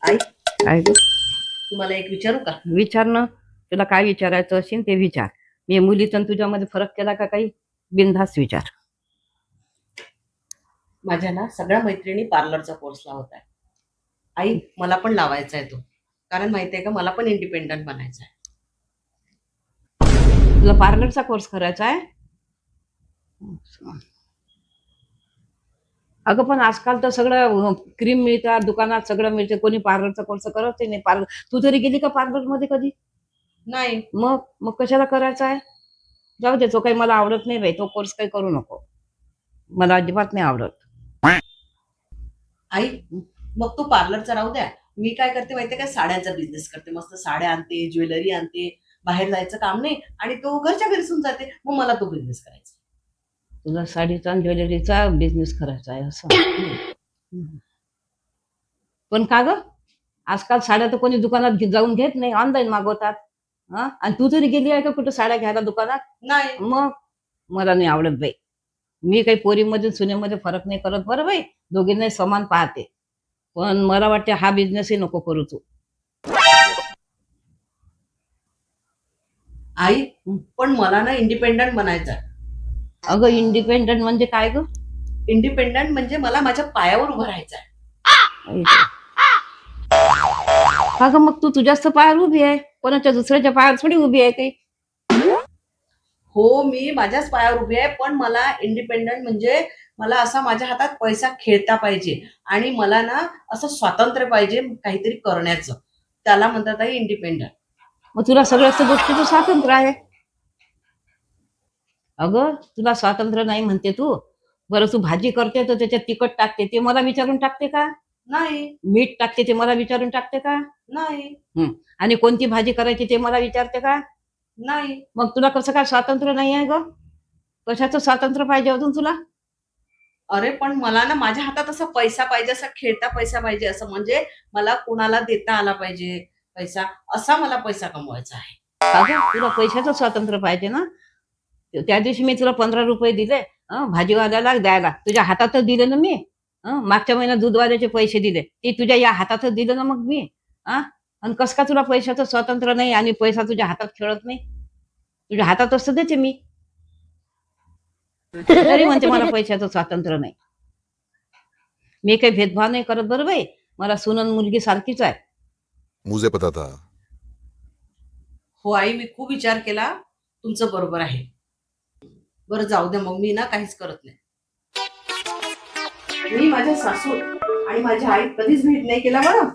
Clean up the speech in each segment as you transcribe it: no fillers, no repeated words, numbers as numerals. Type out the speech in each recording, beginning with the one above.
आई काय ग? तुम्हाला एक विचारू का? विचार ना. तुला काय विचारायचं असेल ते विचार. मी मुलीचा आणि तुझ्यामध्ये फरक केला का काही? बिनधास्त विचार. माझ्या ना सगळ्या मैत्रिणी पार्लरचा कोर्स लावत आहे. आई मला पण लावायचा आहे तो, कारण माहितीये का मला पण इंडिपेंडंट बनायचं आहे. तुला पार्लरचा कोर्स करायचा आहे? अगं पण आजकाल तर सगळं क्रीम मिळतात दुकानात, सगळं मिळते. कोणी पार्लरचा कोर्स करत नाही. पार्लर तू तरी गेली का पार्लर मध्ये कधी? नाही मग मग कशाला करायचा आहे? जाऊ दे, तो काही मला आवडत नाही बाई. तो कोर्स काही करू नको. मला अजिबात नाही आवडत. आई मग तो पार्लरचा राहू द्या. मी काय करते माहितीये का, साड्यांचा बिझनेस करते. मस्त साड्या आणते, ज्वेलरी आणते. बाहेर जायचं काम नाही आणि तो घरच्या घरी सुन जाते. मग मला तो बिझनेस करायचा. तुला साडीचा आणि ज्वेलरीचा बिझनेस करायचा आहे असं? पण का ग? आजकाल साड्या तर कोणी दुकानात जाऊन घेत नाही, ऑनलाईन मागवतात. हा, आणि तू तरी गेली आहे का कुठं साड्या घ्यायला दुकानात? नाही मग मला नाही आवडत बाई. मी काही पोरीमध्ये सुनेमध्ये फरक नाही करत बरं बाई. दोघींनाही समान पाहते. पण मला वाटते हा बिझनेसही नको करू तू. आई पण मला ना इंडिपेंडंट बनायचं आहे. अगं इंडिपेंडंट म्हणजे काय ग? इंडिपेंडंट म्हणजे मला माझ्या पायावर उभं राहायचं आहे. का ग, मग तू तुझ्याच तर पायावर उभी आहे, कोणाच्या दुसऱ्याच्या पायावर थोडी उभी आहे काही. हो मी माझ्याच पायावर उभी आहे, पण मला इंडिपेंडंट म्हणजे मला असा माझ्या हातात पैसा खेळता पाहिजे आणि मला ना असं स्वातंत्र्य पाहिजे काहीतरी करण्याचं. त्याला म्हणतात आहे इंडिपेंडंट. मग तुला सगळ्याच गोष्टीचं स्वातंत्र्य आहे. अगं तुला स्वातंत्र्य नाही म्हणते तू. बरं, तू भाजी करते तर त्याच्यात तिखट टाकते, ते मला विचारून टाकते का? नाही मीठ टाकते, ते मला विचारून टाकते का? नाही आणि कोणती भाजी करायची ते मला विचारते का? नाही. मग तुला कसं काय स्वातंत्र्य नाही आहे ग? कशाचं स्वातंत्र्य पाहिजे अजून तुला? अरे पण मला ना माझ्या हातात असा पैसा पाहिजे, असा खेळता पैसा पाहिजे, असं म्हणजे मला कुणाला देता आला पाहिजे पैसा, असा मला पैसा कमवायचा आहे. अगं तुला पैशाचं स्वातंत्र्य पाहिजे ना. त्या दिवशी मी तुला 15 रुपये दिले भाजीवाल्याला द्यायला, तुझ्या हातातच दिले ना मी. मागच्या महिन्यात दूधवाल्याचे पैसे दिले, ते तुझ्या या हातातच दिले ना मग मी. आणि कस का तुला पैशाचं स्वातंत्र्य नाही आणि पैसा तुझ्या हातात खेळत नाही? तुझ्या हातात असतं देते मी, तरी म्हणते मला पैशाचं स्वातंत्र्य नाही. मी काही भेदभाव नाही करत बरं बाई. मला सुनन मुलगी सारखीच आहे. मुझे पता था. हो आई मी खूप विचार केला, तुमचं बरोबर आहे. बरं जाऊ द्या, मग मी ना काहीच करत नाही. मी माझ्या सासू आणि माझ्या आई कधीच भेट नाही केला बरं.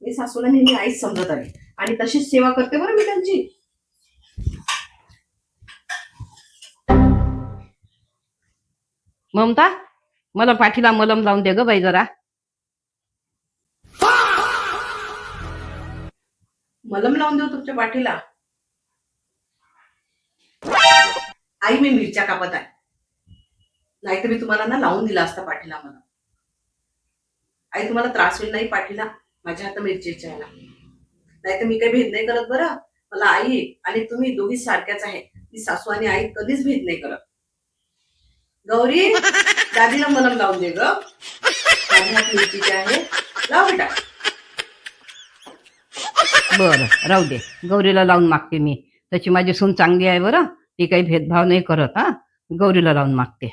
मी सासूला नेहमी आईच समजत आहे आणि तशीच सेवा करते बरं मी त्यांची. ममता, मला पाठीला मलम लावून दे ग बाई जरा. मलम लावून देऊ तुमच्या पाठीला? आई मी मिरच्या कापत आहे, नाहीतर मी तुम्हाला ना लावून दिला असता पाठीला मला. आई तुम्हाला त्रास होईल नाही पाठीला माझ्या हात मिरचीच्या ह्याला? नाहीतर मी काही भेद नाही करत बरं. मला आई आणि तुम्ही दोघी सारख्याच आहे. ती सासू आणि आई कधीच भेद नाही करत. गौरी दादीला मलम लावून दे ग. माझ्या हात मिरचीचे आहे, लाव बेटा. बरं राहू दे, गौरीला लावून मागते मी. तशी माझी सून चांगली आहे बरं, ती काही भेदभाव नाही करत. गौरीला लावून मागते.